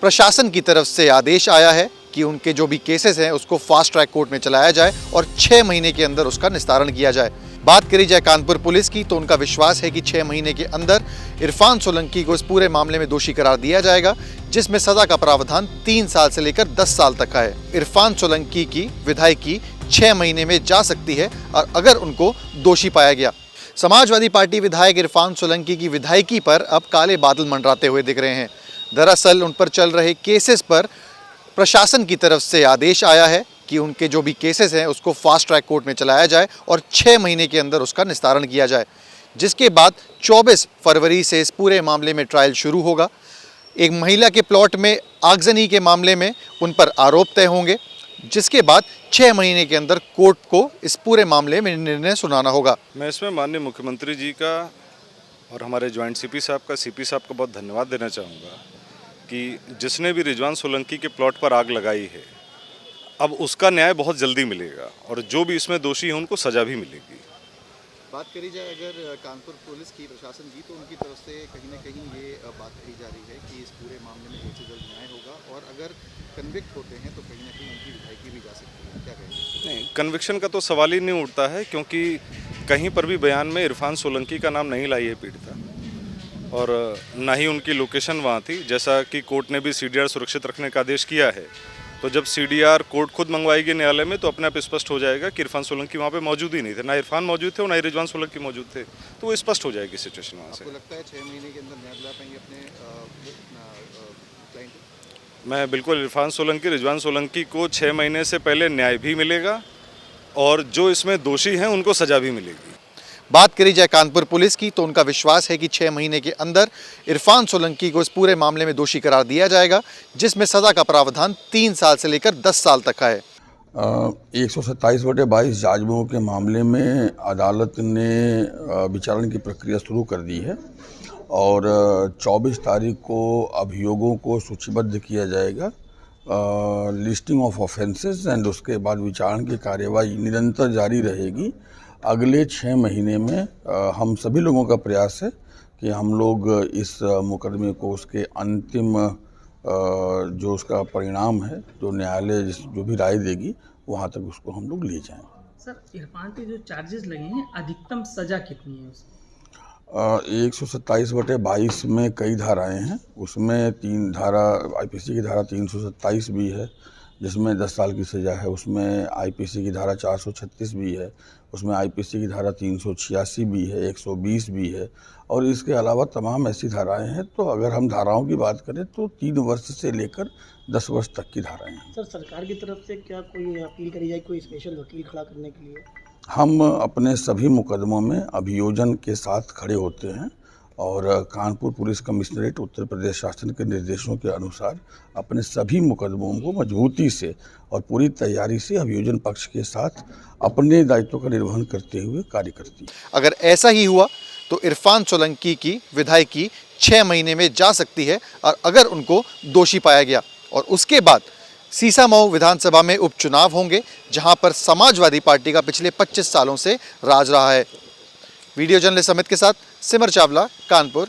प्रशासन की तरफ से आदेश आया है कि उनके जो भी केसेस हैं उसको फास्ट ट्रैक कोर्ट में चलाया जाए और 6 महीने के अंदर उसका निस्तारण किया जाए। बात करी जाए कानपुर पुलिस की तो उनका विश्वास है कि 6 महीने के अंदर इरफान सोलंकी को इस पूरे मामले में दोषी करार दिया जाएगा, जिसमें सजा का प्रावधान 3 साल से लेकर 10 साल तक का है। इरफान सोलंकी की विधायकी 6 महीने में जा सकती है और अगर उनको दोषी पाया गया। समाजवादी पार्टी विधायक इरफान सोलंकी की विधायकी पर अब काले बादल मंडराते हुए दिख रहे हैं। दरअसल उन पर चल रहे केसेस पर प्रशासन की तरफ से आदेश आया है कि उनके जो भी केसेस हैं उसको फास्ट ट्रैक कोर्ट में चलाया जाए और 6 महीने के अंदर उसका निस्तारण किया जाए, जिसके बाद 24 फरवरी से इस पूरे मामले में ट्रायल शुरू होगा। एक महिला के प्लॉट में आगजनी के मामले में उन पर आरोप तय होंगे, जिसके बाद 6 महीने के अंदर कोर्ट को इस पूरे मामले में निर्णय सुनाना होगा। मैं इसमें माननीय मुख्यमंत्री जी का और हमारे जॉइंट सीपी साहब का, सीपी साहब का बहुत धन्यवाद देना चाहूँगा कि जिसने भी रिजवान सोलंकी के प्लॉट पर आग लगाई है, अब उसका न्याय बहुत जल्दी मिलेगा और जो भी इसमें दोषी हैं उनको सज़ा भी मिलेगी। बात करी जाए अगर कानपुर पुलिस की, प्रशासन की, तो उनकी तरफ से कहीं ना कहीं ये बात कही जा रही है कि इस पूरे मामले में जल्द से जल्द न्याय होगा और अगर कन्विक्ट होते हैं तो कहीं ना कहीं उनकी विधायकी भी जा सकती है। क्या कहेंगे? नहीं, कन्विक्शन का तो सवाल ही नहीं उठता है, क्योंकि कहीं पर भी बयान में इरफान सोलंकी का नाम नहीं लाई है पीड़िता और ना ही उनकी लोकेशन वहाँ थी। जैसा कि कोर्ट ने भी CDR सुरक्षित रखने का आदेश किया है, तो जब CDR कोर्ट खुद मंगवाएगी न्यायालय में तो अपने आप स्पष्ट हो जाएगा कि इरफान सोलंकी वहाँ पे मौजूद ही नहीं थे। ना इरफान मौजूद थे और ना ही रिजवान सोलंकी मौजूद थे, तो वो स्पष्ट हो जाएगी सिचुएशन वहाँ से। आपको लगता है 6 महीने के अंदर न्याय दिला पाएंगे अपने क्लाइंट को? मैं बिल्कुल इरफान सोलंकी, रिजवान सोलंकी को 6 महीने से पहले न्याय भी मिलेगा और जो इसमें दोषी हैं उनको सज़ा भी मिलेगी। बात करी जाए कानपुर पुलिस की तो उनका विश्वास है कि 6 महीने के अंदर इरफान सोलंकी को इस पूरे मामले में दोषी करार दिया जाएगा, जिसमें सजा का प्रावधान 3 साल से लेकर 10 साल तक का है। 127/22 जाजमऊ के मामले में अदालत ने विचारण की प्रक्रिया शुरू कर दी है और 24 तारीख को अभियोगों को सूचीबद्ध किया जाएगा, लिस्टिंग ऑफ ऑफेंसेस, एंड उसके बाद विचारण की कार्यवाही निरंतर जारी रहेगी। अगले 6 महीने में हम सभी लोगों का प्रयास है कि हम लोग इस मुकदमे को उसके अंतिम जो उसका परिणाम है, जो न्यायालय जो भी राय देगी, वहाँ तक उसको हम लोग ले जाएं। सर, इरफान पे जो चार्जेस लगे हैं, अधिकतम सज़ा कितनी है उसकी? 127/22 में कई धाराएं हैं, उसमें 3 धारा IPC की धारा 327 भी है जिसमें 10 साल की सज़ा है, उसमें IPC की धारा 436 भी है, उसमें IPC की धारा 386 भी है, 120 भी है और इसके अलावा तमाम ऐसी धाराएं हैं। तो अगर हम धाराओं की बात करें तो 3 वर्ष से लेकर 10 वर्ष तक की धाराएं हैं। सर, सरकार की तरफ से क्या कोई अपील करी जाए, कोई स्पेशल वकील खड़ा करने के लिए? हम अपने सभी मुकदमों में अभियोजन के साथ खड़े होते हैं और कानपुर पुलिस कमिश्नरेट उत्तर प्रदेश शासन के निर्देशों के अनुसार अपने सभी मुकदमों को मजबूती से और पूरी तैयारी से अभियोजन पक्ष के साथ अपने दायित्वों का निर्वहन करते हुए कार्य करती है। अगर ऐसा ही हुआ तो इरफान सोलंकी की विधायकी 6 महीने में जा सकती है और अगर उनको दोषी पाया गया और उसके बाद सीसामऊ विधानसभा में उपचुनाव होंगे, जहां पर समाजवादी पार्टी का पिछले 25 सालों से राज रहा है। वीडियो जर्नलिस्ट अमित के साथ सिमर चावला, कानपुर।